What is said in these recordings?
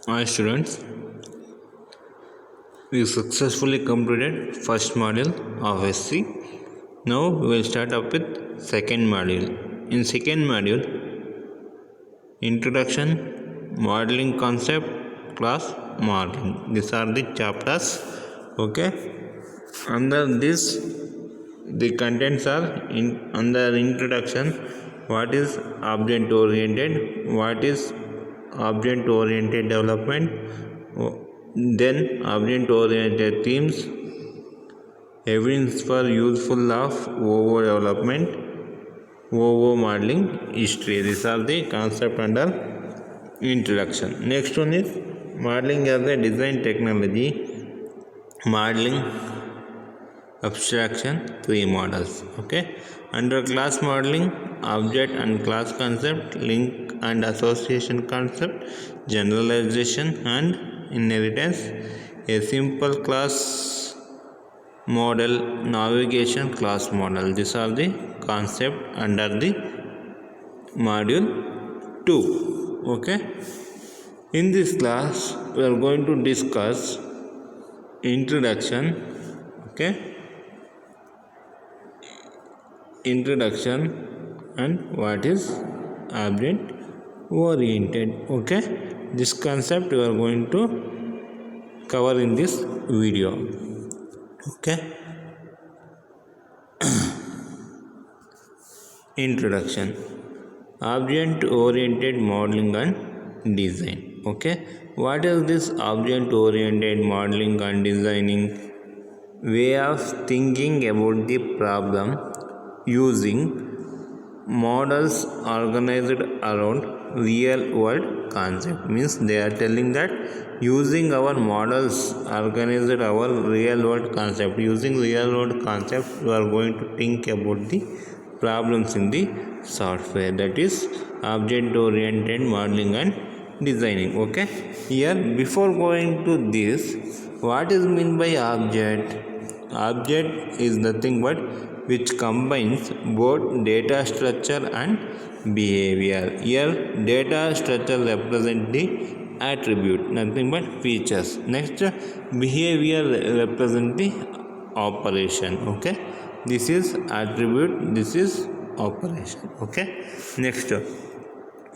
Hi students, we successfully completed first module of SC. Now we will start up with second module. In second module, introduction, modeling concept, class modeling. These are the chapters. Okay. Under this, the contents are under introduction. What is object oriented? What is object oriented development? Then object oriented themes, evidence for useful of OO development, OO modeling history. These are the concept under introduction. Next one is modeling as a design technology, modeling abstraction, three models. Okay, under class modeling, object and class concept, link and association concept, generalization and inheritance, a simple class model, navigation class model. These are the concept under the module 2. Okay, in this class we are going to discuss introduction. Okay, introduction and what is object oriented. Okay, this concept we are going to cover in this video. Okay, introduction, object oriented modeling and design. Okay, what is this object oriented modeling and designing? Way of thinking about the problem using models organized around real world concept. Means they are telling that using our models organized our real world concept, using real world concept we are going to think about the problems in the software, that is object oriented modeling and designing. Okay, here before going to this, what is mean by object? Object is nothing but which combines both data structure and behavior. Here data structure represent the attribute, nothing but features. Next, behavior represent the operation. Okay, this is attribute, this is operation. Okay, next,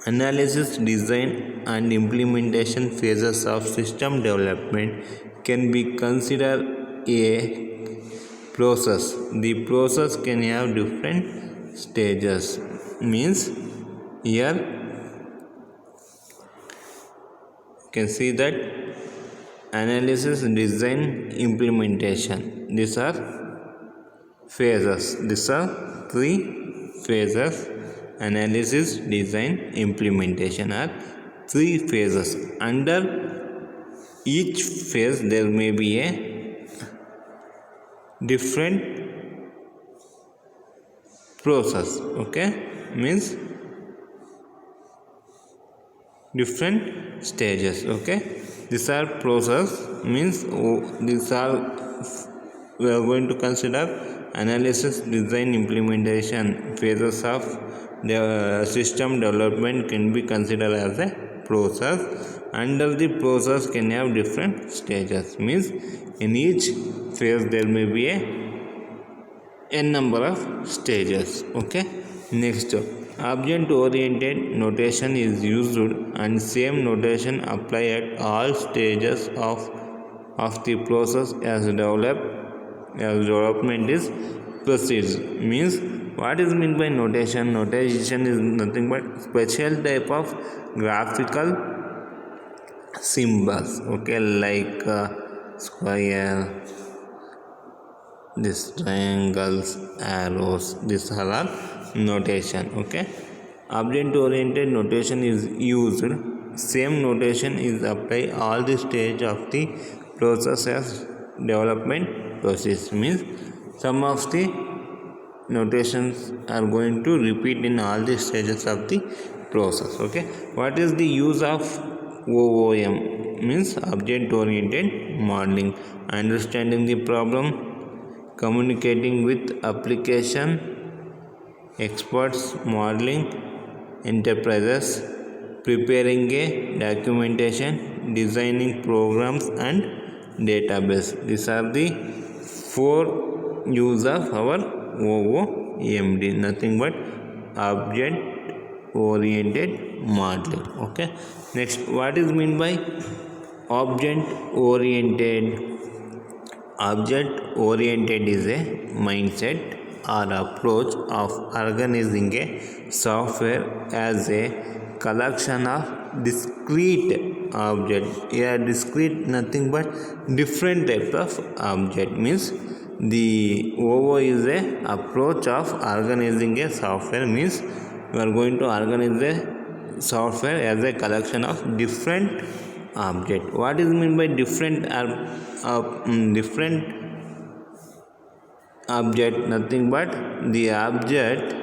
analysis, design and implementation phases of system development can be considered a process. The process can have different stages. Means here you can see that analysis, design, implementation, these are phases. These are three phases. Analysis, design, implementation are three phases. Under each phase there may be a different process. Okay, means different stages. Okay, these are process, means these are we are going to consider analysis, design, implementation phases of the system development can be considered as a process. Under the process can have different stages, means in each phase there may be a n number of stages. Okay, next, object oriented notation is used and same notation apply at all stages of the process as development is proceeds. Means what is meant by notation? Notation is nothing but special type of graphical symbols. Okay, like square, this triangles, arrows, these are all notation. Okay, object oriented notation is used, same notation is applied all the stage of the process as development process. Means some of the notations are going to repeat in all the stages of the process. Okay, what is the use of OOM? Means object oriented modeling, understanding the problem, communicating with application experts, modeling enterprises, preparing a documentation, designing programs and database. These are the four use of our OOMD, nothing but object oriented modeling. Okay, next, what is mean by object oriented? Object oriented is a mindset or approach of organizing a software as a collection of discrete objects. Yeah, discrete nothing but different type of object. Means the OO is a approach of organizing a software. Means we are going to organize a software as a collection of different object. What is mean by different different object? Nothing but the object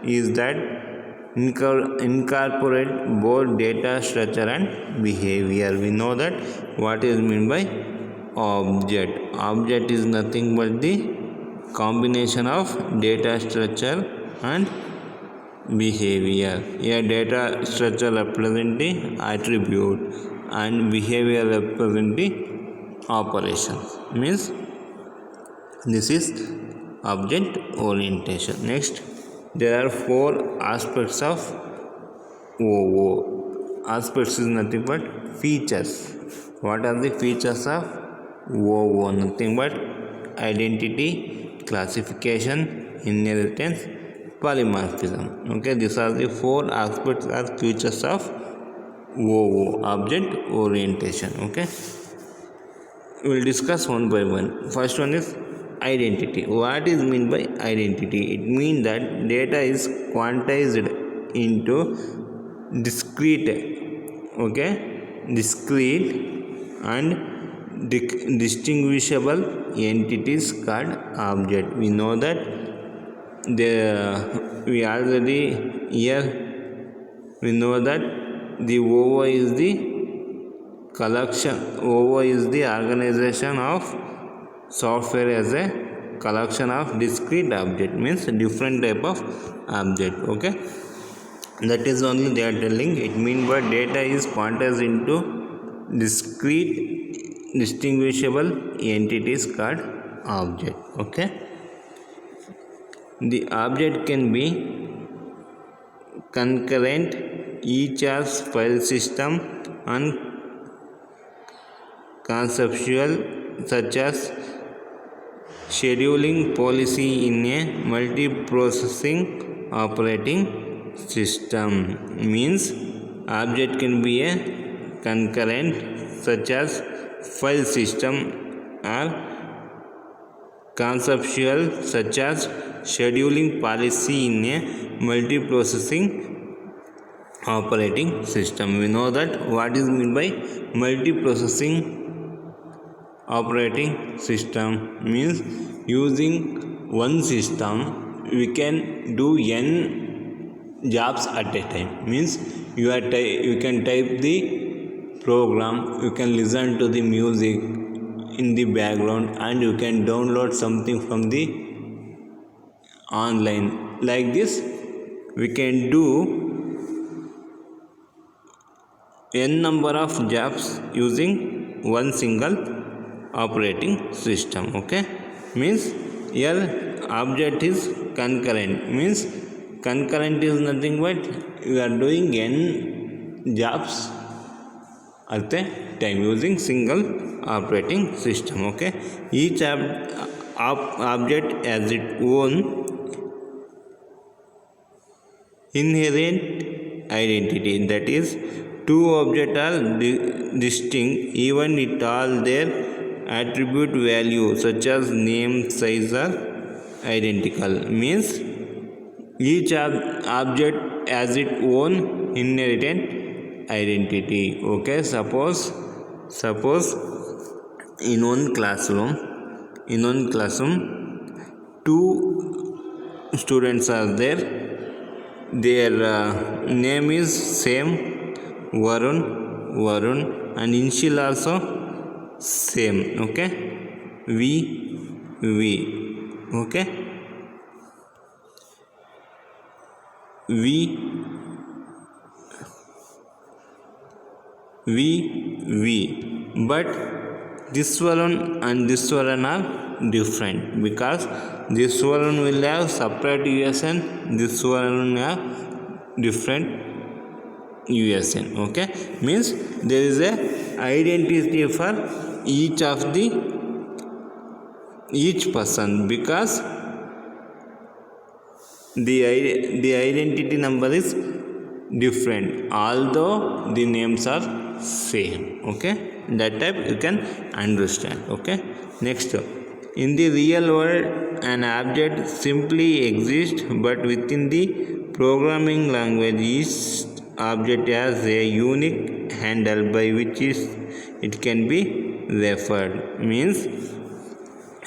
is that incorporate both data structure and behavior. We know that what is mean by object. Object is nothing but the combination of data structure and behavior. Here data structure represent the attribute and behavior represent the operations. Means this is object orientation. Next, there are four aspects of OO. Aspects is nothing but features. What are the features of OO? Nothing but identity, classification, inheritance, polymorphism. Okay, these are the four aspects or features of OO, object orientation. Okay, we will discuss one by one. First one is identity. What is mean by identity? It means that data is quantized into discrete, okay, discrete and distinguishable entities called object. We know that we already here we know that the OO is the collection. OO is the organization of software as a collection of discrete object. Means different type of object. Okay, that is only they are telling. It means but data is quantized into discrete distinguishable entities called object. Okay, the object can be concurrent, each as file system, and conceptual, such as scheduling policy in a multiprocessing operating system. Means object can be a concurrent, such as file system, or conceptual, such as scheduling policy in a multiprocessing operating system. We know that what is meant by multiprocessing operating system. Means using one system we can do n jobs at a time. Means you can type the program, you can listen to the music in the background, and you can download something from the online. Like this we can do n number of jobs using one single operating system. Okay, means here object is concurrent. Means concurrent is nothing but you are doing n jobs at a time using single operating system. Okay, each object has its own inherent identity. That is, two objects are distinct even if all their attribute value such as name, size are identical. Means each object has its own inherent identity. Okay, suppose in one classroom two students are there. Their name is same, Varun, and initial also same. Okay, V. Okay, V V, but this one and this one are different because this one will have separate USN, this one will have different USN. Okay, means there is a identity for each of each person because the identity number is different although the names are same. Okay, that type you can understand. Okay, next, in the real world an object simply exists, but within the programming language each object has a unique handle by which it can be referred. Means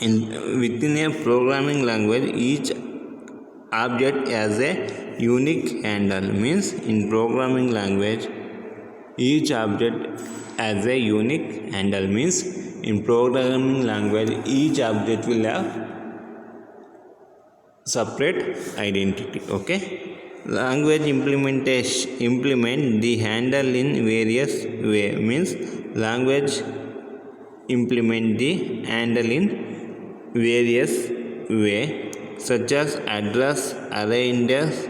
within a programming language each object has a unique handle. Means in programming language each object has a unique handle. Means in programming language each object will have separate identity. Okay, language implement the handle in various way. Means language implement the handle in various way, such as address, array index,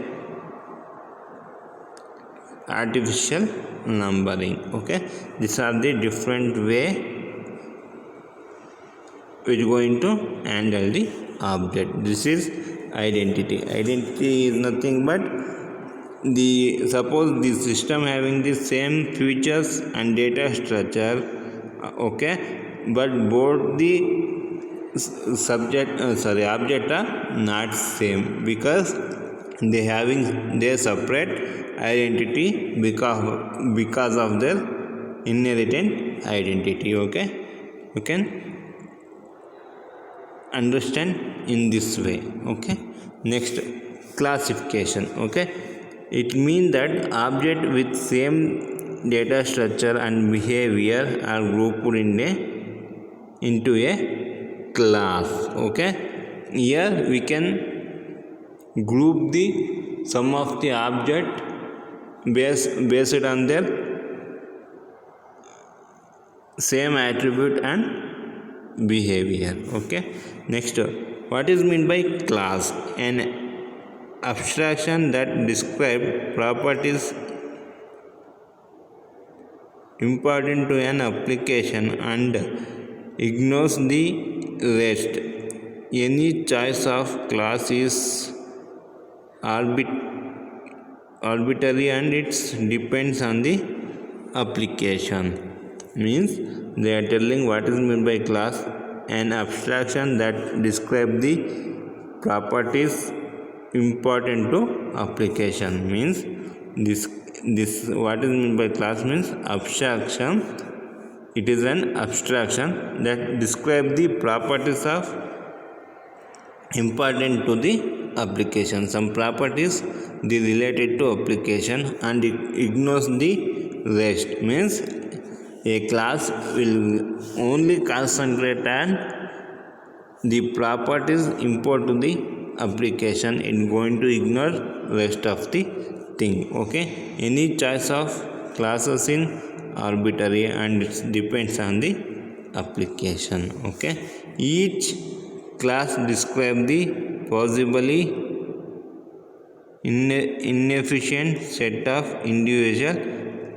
artificial numbering. Okay, these are the different way which going to handle the object. This is identity. Identity is nothing but suppose the system having the same features and data structure. Okay, but both the object are not same because they having their separate identity because of their inherent identity. Okay, you can understand in this way. Okay, next, classification. Okay, it means that object with same data structure and behavior are grouped into a class. Okay, here we can group the some of the object based on their same attribute and behavior. Okay, next, what is meant by class? An abstraction that describes properties important to an application and ignores the rest. Any choice of class is arbitrary and it depends on the application. Means they are telling what is meant by class: an abstraction that describes the properties important to application. Means this what is meant by class means abstraction. It is an abstraction that describes the properties of important to the application. Some properties they related to application and it ignores the rest. Means a class will only concentrate on the properties important to the application. It going to ignore rest of the thing. Okay, any choice of classes in arbitrary and it depends on the application. Okay, each class describes the possibly inefficient set of individual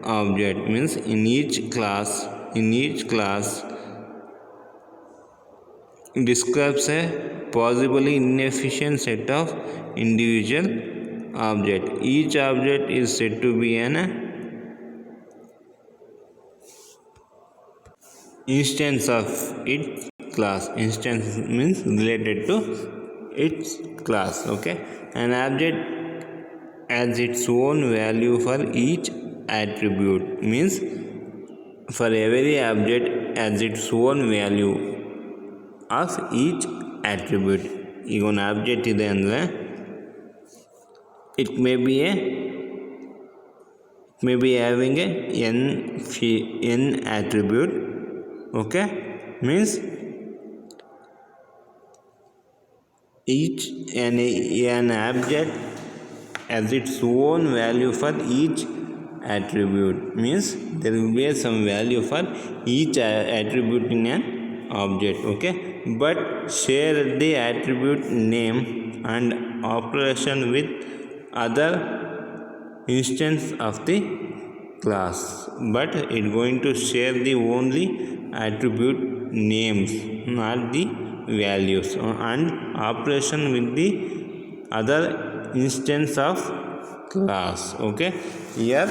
object. Means in each class describes a possibly inefficient set of individual object. Each object is said to be an instance of its class. Instance means related to its class. Okay, an object has its own value for each attribute. Means for every object has its own value of each attribute. ಈಗ ಒಂದು object ಇದೆ ಅಂದರೆ it may be having a n attribute. Okay, means each an object has its own value for each attribute means there will be some value for each attribute in an object, okay, but share the attribute name and operation with other instance of the class, but it going to share the only attribute names, not the values, and operation with the other instance of class, okay. Here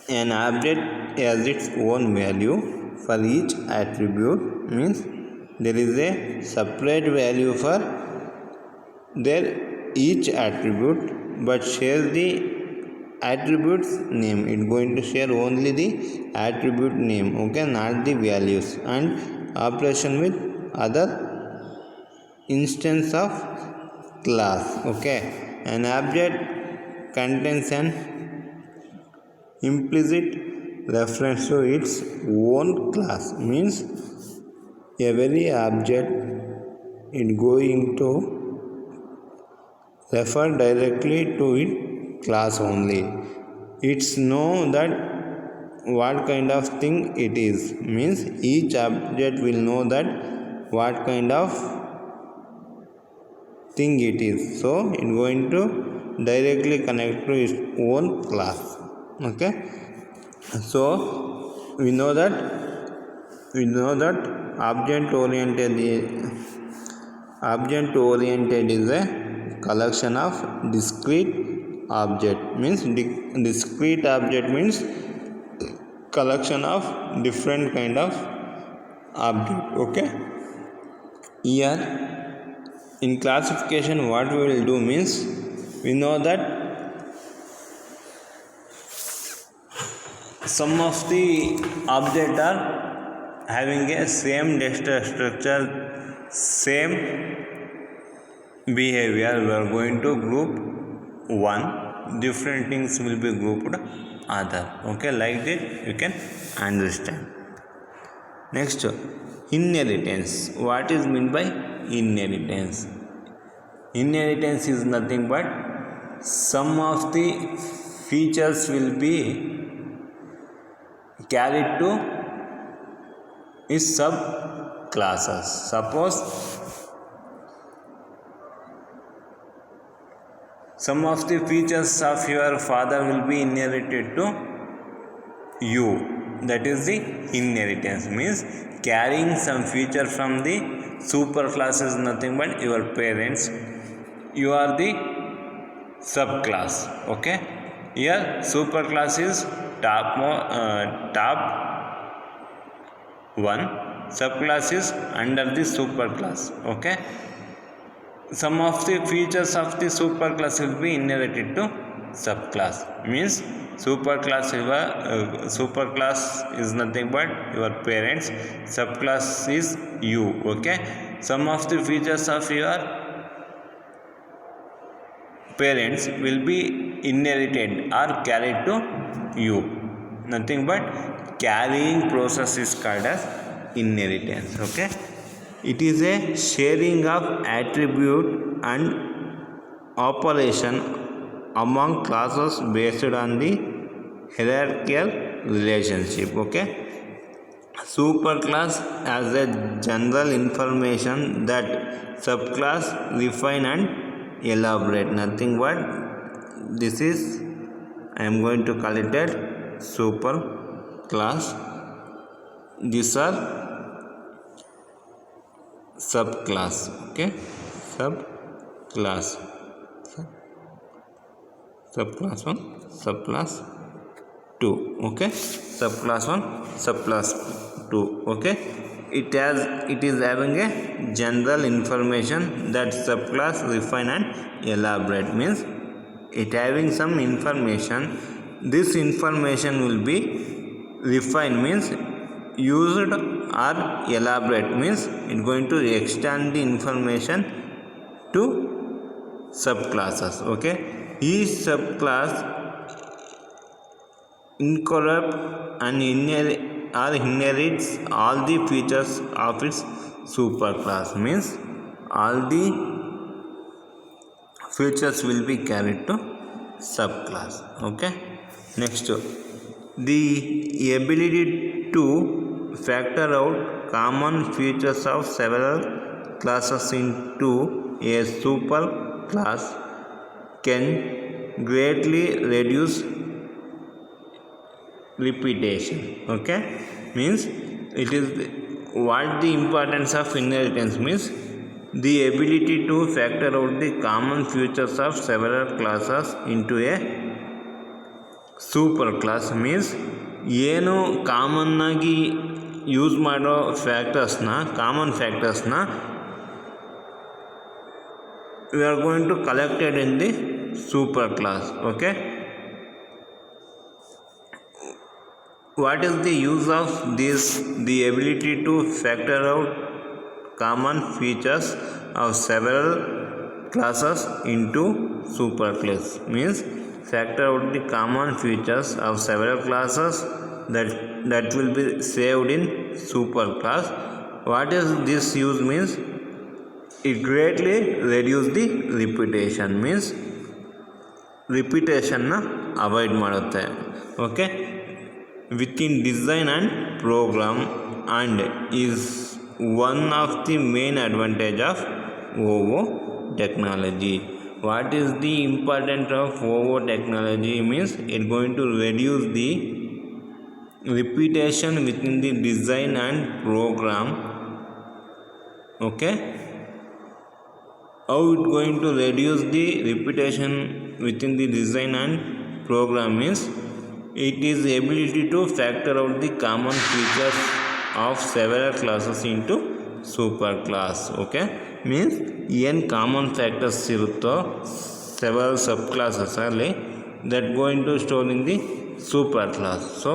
an object has its own value for each attribute, means there is a separate value for their each attribute, but share the attributes name. It going to share only the attribute name, okay, not the values, and operation with other instance of class, okay. An object contains an implicit reference to its own class, means every object is going to refer directly to its class only. It's know that what kind of thing it is, means each object will know that what kind of thing it is, so it's going to directly connect to its own class, okay. So we know that object oriented is a collection of discrete object, means discrete object means collection of different kind of object, okay. Here in classification what we will do means, we know that some of the objects are having a same data structure, same behavior. We are going to group one, different things will be grouped other, okay, like that you can understand. Next, inheritance. What is meant by inheritance? Inheritance is nothing but some of the features will be carried to its subclasses. Suppose some of the features of your father will be inherited to you. That is the inheritance, means carrying some feature from the superclass is nothing but your parents. You are the subclass, okay. Here superclass is top one, subclass is under the superclass, okay. Some of the features of the superclass will be inherited to subclass, means superclass is nothing but your parents, subclass is you, okay. Some of the features of your parents will be inherited or carried to you, nothing but carrying process is called as inheritance, okay. It is a sharing of attribute and operation among classes based on the hierarchical relationship, okay. Superclass has a general information that subclass refine and elaborate, nothing but this is I am going to call it as superclass. These are subclass, okay. Subclass 1, subclass 2, okay. Subclass 1, subclass 2, okay. It is having a general information that subclass refine and elaborate, means it having some information. This information will be refined, means used, or elaborate, means it going to extend the information to subclasses, okay. Each subclass incorporate and inherits all the features of its superclass, means all the features will be carried to subclass, okay. Next, the ability to factor out common features of several classes into a super class can greatly reduce repetition. Okay, means it is what the importance of inheritance means. The ability to factor out the common features of several classes into a super class means ಏನು ಕಾಮನ್ನಾಗಿ use ಮಾಡೋ common ಫ್ಯಾಕ್ಟರ್ಸ್ನ we are going to collected in the super class. Okay, what is the use of this? The ability to factor out common features of several classes into superclass means factor out the common features of several classes that will be saved in superclass. What is this use means? It greatly reduce the repetition means repetition na avoid ಮಾಡುತ್ತೆ. Okay, within design and program and is one of the main advantage of OO technology. What is the importance of OO technology means it going to reduce the repetition within the design and program. Okay, how it going to reduce the repetition within the design and program means it is ability to factor out the common features of several classes into super class. Okay, means ಏನು common factors ಇರುತ್ತೋ several sub ಕ್ಲಾಸಸಲ್ಲಿ that going to store in the super class. So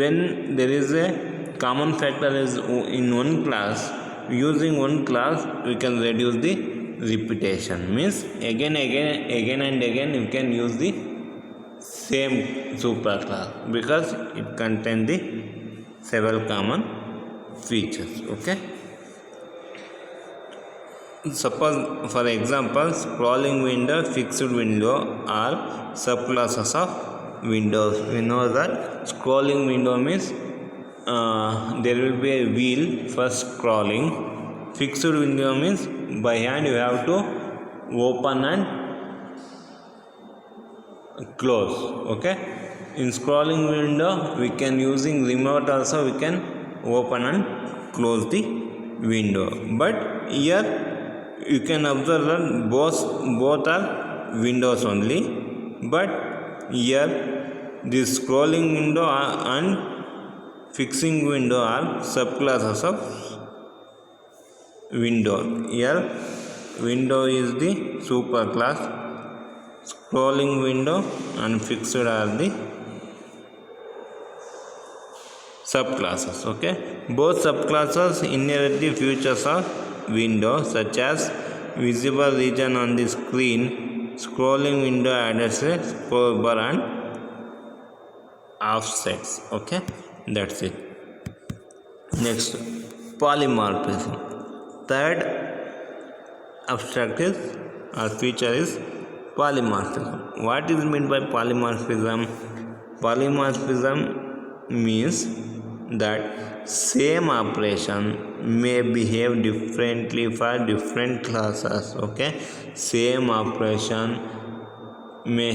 when there is a common factor is in one class, using one class we can reduce the repetition means again and again you can use the same super class because it contains the several common features. Okay, suppose for example scrolling window, fixed window are subclasses of windows. We know that scrolling window means there will be a wheel for scrolling. Fixed window means by hand you have to open and close. Okay, in scrolling window we can using remote also we can open and close the window, but here you can observe that both are windows only, but here this scrolling window and fixing window are subclasses of window. Here window is the super class, scrolling window and fixed are the subclasses. Okay, both subclasses inherit the features of window such as visible region on the screen. Scrolling window adds a scroll bar and offsets. Okay, that's it. Next, polymorphism. Third abstract is or feature is polymorphism. What is meant by polymorphism? Polymorphism means that same operation may behave differently for different classes. Okay, same operation may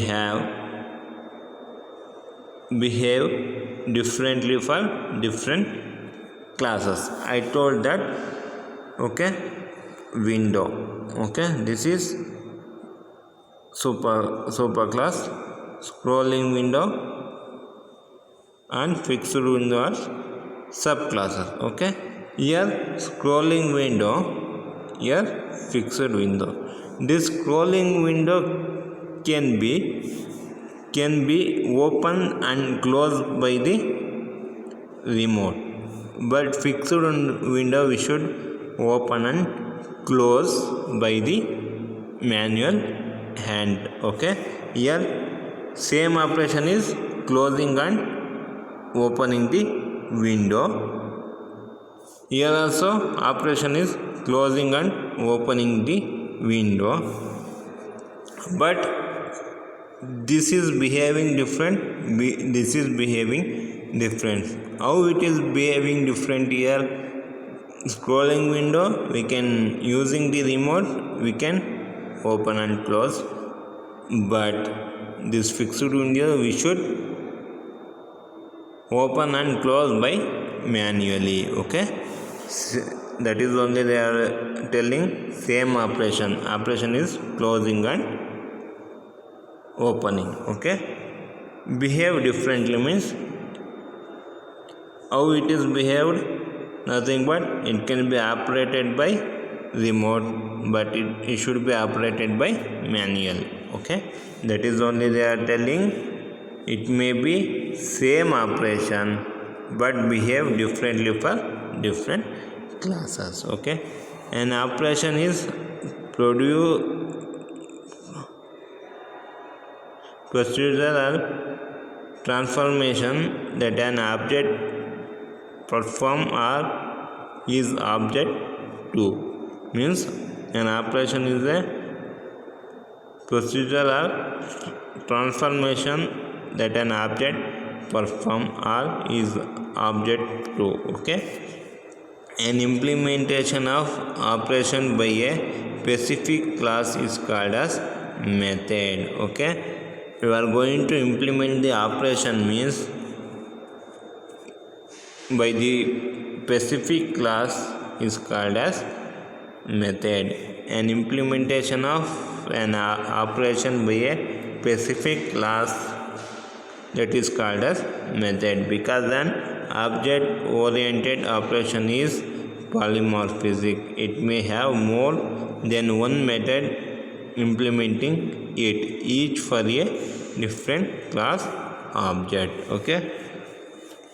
behave differently for different classes. I told that. Okay, window. Okay, this is super class, scrolling window and fixed window are subclasses. Okay, here scrolling window, here fixed window. This scrolling window can be open and closed by the remote, but fixed window we should open and close by the manual hand. Okay, here same operation is closing and opening the window. Here also operation is closing and opening the window, but this is behaving different, this is behaving different. How it is behaving different here? Scrolling window, we can using the remote we can open and close, but this fixed window we should open and close by manually. Okay, that is only they are telling same operation is closing and opening. Okay, behave differently means how it is behaved, nothing but it can be operated by remote, but it should be operated by manual. Okay, that is only they are telling it may be same operation but behave differently for different classes. Okay, an operation is procedural transformation that an object perform or is object to. Means an operation is a procedural transformation that an object perform or is object to. Okay, an implementation of operation by a specific class is called as method. Okay, you are going to implement the operation means by the specific class is called as method. An implementation of an operation by a specific class, that is called as method, because an object oriented operation is polymorphic. It may have more than one method implementing it, each for a different class object. Okay,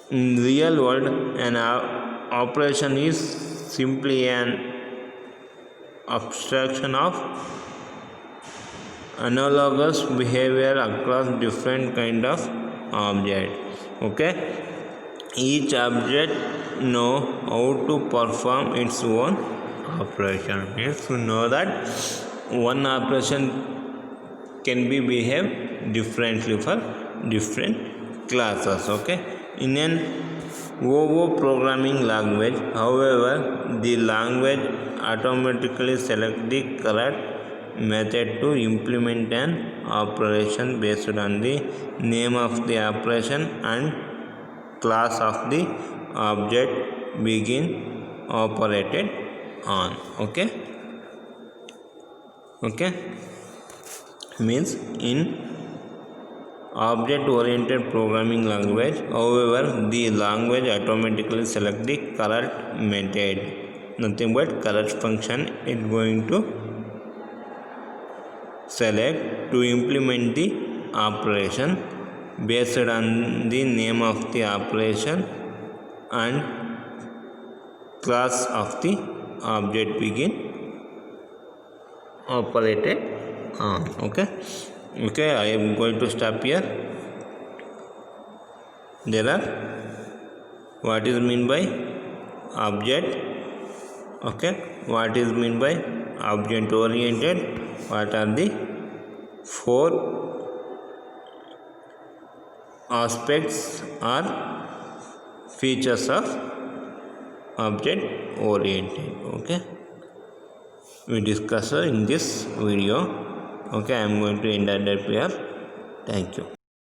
in real world an operation is simply an abstraction of analogous behavior across different kind of objects. Okay, each object know how to perform its own operation. Means to know that one operation can be behave differently for different classes. Okay, in an OO programming language, however, the language automatically select the correct method to implement an operation based on the name of the operation and class of the object being operated on. Okay, means in object oriented programming language, however, the language automatically select the correct method, nothing but correct function it going to select to implement the operation based on the name of the operation and class of the object begin operated on. Okay, I am going to stop here. There are what is mean by object. Okay, what is mean by object oriented, what are the four aspects or features of object oriented. Okay, we discuss in this video. Okay, I am going to end that here. Thank you.